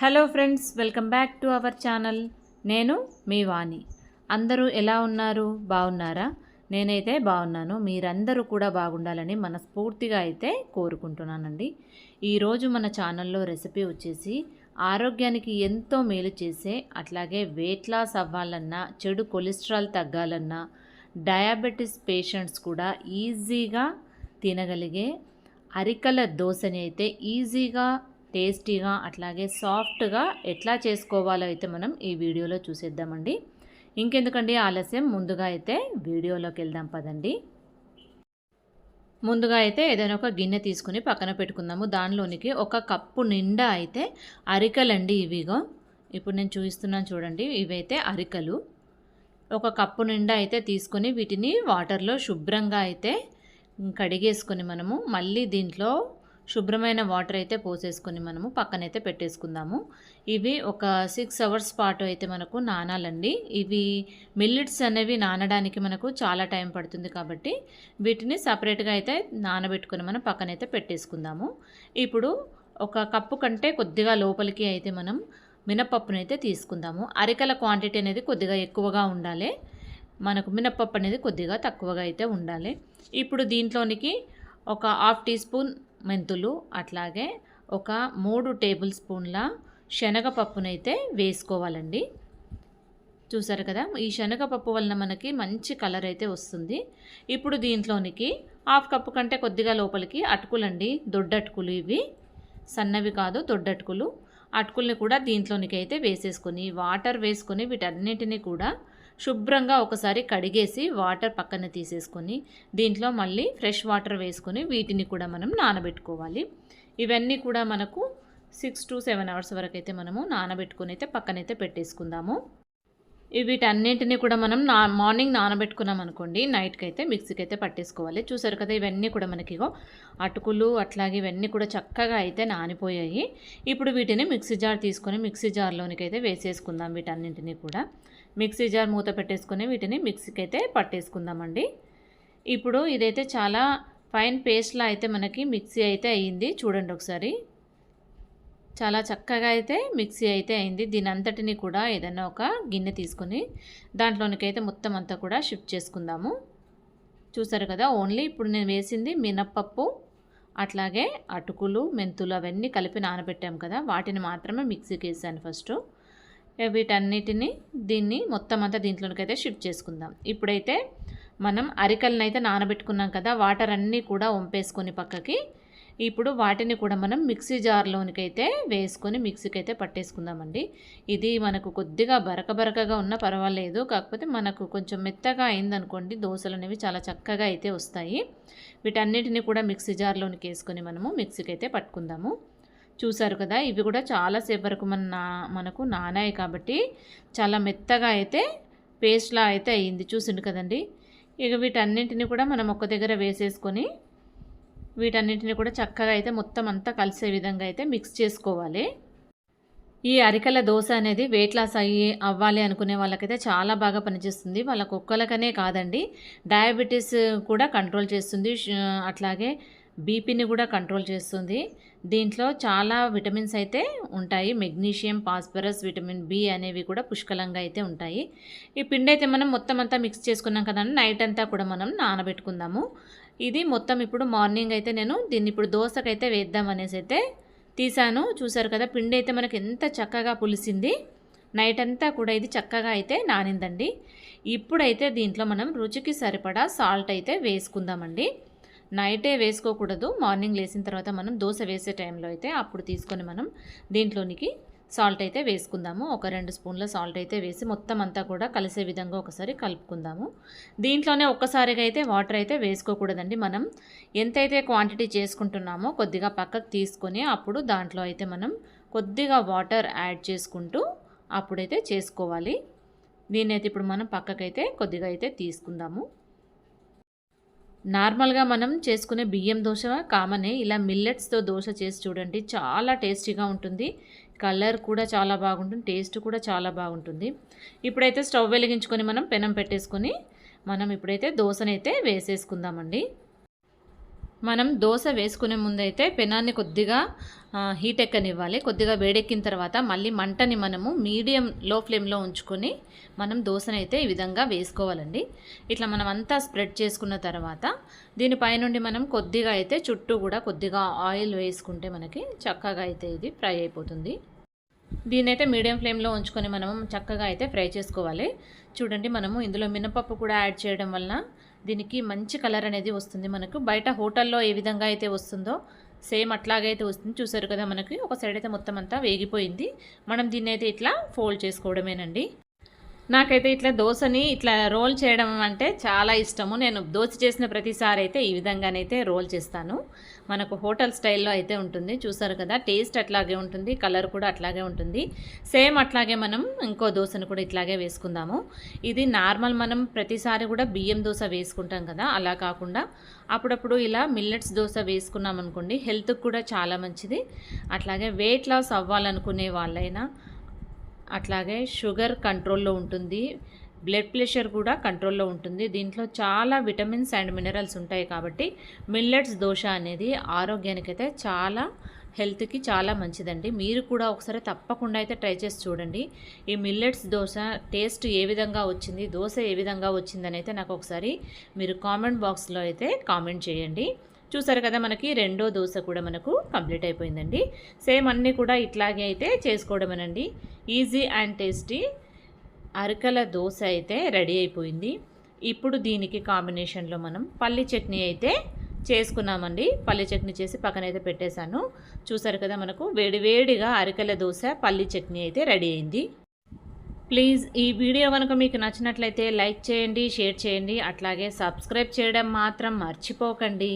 Hello friends, welcome back to our channel. నేను మీ వాణి. అందరూ ఎలా ఉన్నారు? బాగున్నారా? నేనైతే బాగున్నాను. మీరందరూ కూడా బాగుండాలని మనస్ఫూర్తిగా అయితే కోరుకుంటున్నానండి. ఈరోజు మన ఛానల్లో రెసిపీ వచ్చేసి ఆరోగ్యానికి ఎంతో మేలు చేసే, అట్లాగే వెయిట్ లాస్ అవ్వాలన్నా, చెడు కొలెస్ట్రాల్ తగ్గాలన్నా, డయాబెటీస్ పేషెంట్స్ కూడా ఈజీగా తినగలిగే అరికల దోశని అయితే ఈజీగా, టేస్టీగా, అట్లాగే సాఫ్ట్గా ఎట్లా చేసుకోవాలో అయితే మనం ఈ వీడియోలో చూసేద్దామండి. ఇంకెందుకండి ఆలస్యం, ముందుగా అయితే వీడియోలోకి వెళ్దాం పదండి. ముందుగా అయితే ఏదైనా ఒక గిన్నె తీసుకుని పక్కన పెట్టుకుందాము. దానిలోనికి ఒక కప్పు నిండా అయితే అరికలండి. ఇవిగో ఇప్పుడు నేను చూపిస్తున్నాను చూడండి. ఇవైతే అరికలు. ఒక కప్పు నిండా అయితే తీసుకొని వీటిని వాటర్లో శుభ్రంగా అయితే కడిగేసుకొని మనము మళ్ళీ దీంట్లో శుభ్రమైన వాటర్ అయితే పోసేసుకొని మనము పక్కనైతే పెట్టేసుకుందాము. ఇవి ఒక 6 అవర్స్ పాటు అయితే మనకు నానాలండి. ఇవి మిల్లెట్స్ అనేవి నానడానికి మనకు చాలా టైం పడుతుంది కాబట్టి వీటిని సపరేట్గా అయితే నానబెట్టుకొని మనం పక్కనైతే పెట్టేసుకుందాము. ఇప్పుడు ఒక కప్పు కంటే కొద్దిగా లోపలికి అయితే మనం మినపప్పునైతే తీసుకుందాము. అరికల క్వాంటిటీ అనేది కొద్దిగా ఎక్కువగా ఉండాలి. మనకు మినపప్పు అనేది కొద్దిగా తక్కువగా అయితే ఉండాలి. ఇప్పుడు దీంట్లోనికి ఒక 1/2 టీ స్పూన్ మెంతులు, అట్లాగే ఒక 3 టేబుల్ స్పూన్ల శనగపప్పునైతే వేసుకోవాలండి. చూసారు కదా, ఈ శనగపప్పు వలన మనకి మంచి కలర్ అయితే వస్తుంది. ఇప్పుడు దీంట్లోనికి 1/2 కప్పు కంటే కొద్దిగా లోపలికి అటుకులండి. దొడ్డటుకులు, ఇవి సన్నవి కాదు, దొడ్డటుకులు. అటుకుల్ని కూడా దీంట్లోనికి అయితే వేసేసుకొని వాటర్ వేసుకొని వీటన్నిటిని కూడా శుభ్రంగా ఒకసారి కడిగేసి వాటర్ పక్కన తీసేసుకొని దీంట్లో మళ్ళీ ఫ్రెష్ వాటర్ వేసుకొని వీటిని కూడా మనం నానబెట్టుకోవాలి. ఇవన్నీ కూడా మనకు 6 to 7 అవర్స్ వరకు అయితే మనము నానబెట్టుకొని అయితే పక్కనైతే పెట్టేసుకుందాము. వీటన్నింటినీ కూడా మనం మార్నింగ్ నానబెట్టుకున్నాం అనుకోండి, నైట్కి అయితే మిక్సీకి అయితే పట్టేసుకోవాలి. చూసారు కదా, ఇవన్నీ కూడా మనకి అటుకులు అట్లాగే ఇవన్నీ కూడా చక్కగా అయితే నానిపోయాయి. ఇప్పుడు వీటిని మిక్సీ జార్ తీసుకొని మిక్సీ జార్లోనికి అయితే వేసేసుకుందాం. వీటన్నింటినీ కూడా మిక్సీ జార్ మూత పెట్టేసుకొని వీటిని మిక్సీకి అయితే పట్టేసుకుందామండి. ఇప్పుడు ఇదైతే చాలా ఫైన్ పేస్ట్లా అయితే మనకి మిక్సీ అయితే అయ్యింది. చూడండి ఒకసారి, చాలా చక్కగా అయితే మిక్సీ అయితే అయింది. దీని అంతటిని కూడా ఏదైనా ఒక గిన్నె తీసుకొని దాంట్లోనికైతే మొత్తం అంతా కూడా షిఫ్ట్ చేసుకుందాము. చూసారు కదా, ఓన్లీ ఇప్పుడు నేను వేసింది మినప్పప్పు, అట్లాగే అటుకులు, మెంతులు అవన్నీ కలిపి నానబెట్టాం కదా, వాటిని మాత్రమే మిక్సీకి వేసాను ఫస్ట్. వీటన్నిటిని దీన్ని మొత్తం అంతా దీంట్లోనికైతే షిఫ్ట్ చేసుకుందాం. ఇప్పుడైతే మనం అరికలను అయితే నానబెట్టుకున్నాం కదా, వాటర్ అన్నీ కూడా వంపేసుకొని పక్కకి ఇప్పుడు వాటిని కూడా మనం మిక్సీ జార్లోనికైతే వేసుకొని మిక్సీకి అయితే పట్టేసుకుందామండి. ఇది మనకు కొద్దిగా బరకగా ఉన్నా పర్వాలేదు, కాకపోతే మనకు కొంచెం మెత్తగా అయిందనుకోండి దోశలు అనేవి చాలా చక్కగా అయితే వస్తాయి. వీటన్నిటిని కూడా మిక్సీ జార్లోనికి వేసుకొని మనము మిక్సీకి అయితే పట్టుకుందాము. చూసారు కదా, ఇవి కూడా చాలాసేపు వరకు మనకు నానాయి కాబట్టి చాలా మెత్తగా అయితే పేస్ట్లా అయితే అయ్యింది. చూసిండు కదండి. ఇక వీటన్నింటిని కూడా మనం ఒక దగ్గర వేసేసుకొని వీటన్నింటిని కూడా చక్కగా అయితే మొత్తం అంతా కలిసే విధంగా అయితే మిక్స్ చేసుకోవాలి. ఈ అరికల దోశ అనేది వెయిట్ లాస్ అవ్వాలి అనుకునే వాళ్ళకైతే చాలా బాగా పనిచేస్తుంది. వాళ్ళకు ఒక్కలకనే కాదండి, డయాబెటీస్ కూడా కంట్రోల్ చేస్తుంది, అట్లాగే బీపీని కూడా కంట్రోల్ చేస్తుంది. దీంట్లో చాలా విటమిన్స్ అయితే ఉంటాయి. మెగ్నీషియం, ఫాస్ఫరస్, విటమిన్ బి అనేవి కూడా పుష్కలంగా అయితే ఉంటాయి. ఈ పిండి అయితే మనం మొత్తం అంతా మిక్స్ చేసుకున్నాం కదండి, నైట్ అంతా కూడా మనం నానబెట్టుకుందాము. ఇది మొత్తం ఇప్పుడు మార్నింగ్ అయితే నేను దీన్ని ఇప్పుడు దోశకైతే వేద్దామనేసి అయితే తీసాను. చూసారు కదా, పిండి అయితే మనకి ఎంత చక్కగా పులిసింది. నైట్ అంతా కూడా ఇది చక్కగా అయితే నానిందండి. ఇప్పుడైతే దీంట్లో మనం రుచికి సరిపడా సాల్ట్ అయితే వేసుకుందామండి. నైటే వేసుకోకూడదు, మార్నింగ్ లేచిన తర్వాత మనం దోశ వేసే టైంలో అయితే అప్పుడు తీసుకొని మనం దీంట్లోనికి సాల్ట్ అయితే వేసుకుందాము. ఒక 2 స్పూన్ల సాల్ట్ అయితే వేసి మొత్తం అంతా కూడా కలిసే విధంగా ఒకసారి కలుపుకుందాము. దీంట్లోనే ఒక్కసారిగా అయితే వాటర్ అయితే వేసుకోకూడదండి. మనం ఎంతైతే క్వాంటిటీ చేసుకుంటున్నామో కొద్దిగా పక్కకు తీసుకొని అప్పుడు దాంట్లో అయితే మనం కొద్దిగా వాటర్ యాడ్ చేసుకుంటూ అప్పుడైతే చేసుకోవాలి. దీన్ని అయితే ఇప్పుడు మనం పక్కకైతే కొద్దిగా అయితే తీసుకుందాము. నార్మల్గా మనం చేసుకునే బియ్యం దోశ కామనే, ఇలా మిల్లెట్స్తో దోశ చేసి చూడండి, చాలా టేస్టీగా ఉంటుంది. కలర్ కూడా చాలా బాగుంటుంది, టేస్ట్ కూడా చాలా బాగుంటుంది. ఇప్పుడైతే స్టవ్ వెలిగించుకొని మనం పెనం పెట్టేసుకొని మనం ఇప్పుడైతే దోశనైతే వేసేసుకుందామండి. మనం దోశ వేసుకునే ముందైతే పెనాన్ని కొద్దిగా హీట్ ఎక్కనివ్వాలి. కొద్దిగా వేడెక్కిన తర్వాత మళ్ళీ మంటని మనము మీడియం లో ఫ్లేమ్లో ఉంచుకొని మనం దోసనైతే ఈ విధంగా వేసుకోవాలండి. ఇట్లా మనం అంతా స్ప్రెడ్ చేసుకున్న తర్వాత దీనిపైనుండి మనం కొద్దిగా అయితే చుట్టూ కూడా కొద్దిగా ఆయిల్ వేసుకుంటే మనకి చక్కగా అయితే ఇది ఫ్రై అయిపోతుంది. దీనైతే మీడియం ఫ్లేమ్లో ఉంచుకొని మనం చక్కగా అయితే ఫ్రై చేసుకోవాలి. చూడండి, మనము ఇందులో మినపప్పు కూడా యాడ్ చేయడం వలన దీనికి మంచి కలర్ అనేది వస్తుంది. మనకు బయట హోటల్లో ఏ విధంగా అయితే వస్తుందో సేమ్ అట్లాగైతే వస్తుంది. చూసారు కదా, మనకి ఒక సైడ్ అయితే మొత్తం అంతా వేగిపోయింది. మనం దీన్ని అయితే ఇట్లా ఫోల్డ్ చేసుకోవడమేనండి. నాకైతే ఇట్లా దోశని ఇట్లా రోల్ చేయడం అంటే చాలా ఇష్టము. నేను దోశ చేసిన ప్రతిసారి అయితే ఈ విధంగానైతే రోల్ చేస్తాను. మనకు హోటల్ స్టైల్లో అయితే ఉంటుంది. చూసారు కదా, టేస్ట్ అట్లాగే ఉంటుంది, కలర్ కూడా అట్లాగే ఉంటుంది. సేమ్ అట్లాగే మనం ఇంకో దోశను కూడా ఇట్లాగే వేసుకుందాము. ఇది నార్మల్ మనం ప్రతిసారి కూడా బియ్యం దోశ వేసుకుంటాం కదా, అలా కాకుండా అప్పుడప్పుడు ఇలా మిల్లెట్స్ దోశ వేసుకున్నాం అనుకోండి, హెల్త్కి కూడా చాలా మంచిది. అట్లాగే వెయిట్ లాస్ అవ్వాలనుకునే వాళ్ళైనా, అట్లాగే షుగర్ కంట్రోల్లో ఉంటుంది, బ్లడ్ ప్రెషర్ కూడా కంట్రోల్లో ఉంటుంది. దీంట్లో చాలా విటమిన్స్ అండ్ మినరల్స్ ఉంటాయి కాబట్టి మిల్లెట్స్ దోశ అనేది ఆరోగ్యానికైతే చాలా హెల్త్కి చాలా మంచిదండి. మీరు కూడా ఒకసారి తప్పకుండా అయితే ట్రై చేసి చూడండి. ఈ మిల్లెట్స్ దోశ టేస్ట్ ఏ విధంగా వచ్చింది, దోశ ఏ విధంగా వచ్చిందని అయితే నాకు ఒకసారి మీరు కామెంట్ బాక్స్లో అయితే కామెంట్ చేయండి. చూసారు కదా, మనకి రెండో దోశ కూడా మనకు కంప్లీట్ అయిపోయిందండి. సేమ్ అన్నీ కూడా ఇట్లాగే అయితే చేసుకోవడమేనండి. ఈజీ అండ్ టేస్టీ అరికల దోశ అయితే రెడీ అయిపోయింది. ఇప్పుడు దీనికి కాంబినేషన్లో మనం పల్లి చట్నీ అయితే చేసుకున్నామండి. పల్లి చట్నీ చేసి పక్కనైతే పెట్టేశాను. చూసారు కదా, మనకు వేడివేడిగా అరికల దోశ పల్లి చట్నీ అయితే రెడీ అయింది. ప్లీజ్ ఈ వీడియో కనుక మీకు నచ్చినట్లయితే లైక్ చేయండి, షేర్ చేయండి, అట్లాగే సబ్స్క్రైబ్ చేయడం మాత్రం మర్చిపోకండి.